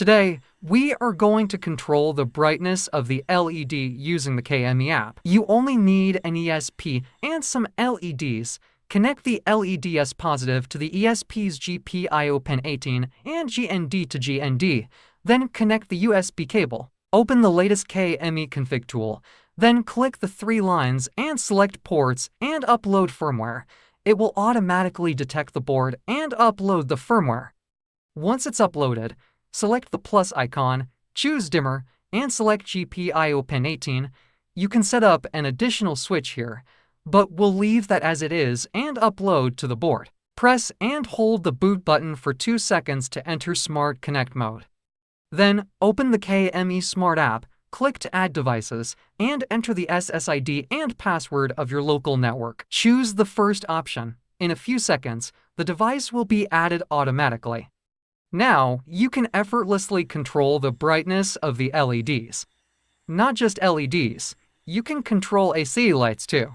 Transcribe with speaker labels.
Speaker 1: Today, we are going to control the brightness of the LED using the KME app. You only need an ESP and some LEDs. Connect the LEDs positive to the ESP's GPIO pin 18 and GND to GND. Then connect the USB cable. Open the latest KME config tool. Then click the three lines and select ports and upload firmware. It will automatically detect the board and upload the firmware. Once it's uploaded, select the plus icon, choose dimmer, and select GPIO pin 18. You can set up an additional switch here, but we'll leave that as it is and upload to the board. Press and hold the boot button for 2 seconds to enter Smart Connect mode. Then open the KME Smart app, click to add devices, and enter the SSID and password of your local network. Choose the first option. In a few seconds, the device will be added automatically. Now, you can effortlessly control the brightness of the LEDs. Not just LEDs, you can control AC lights too.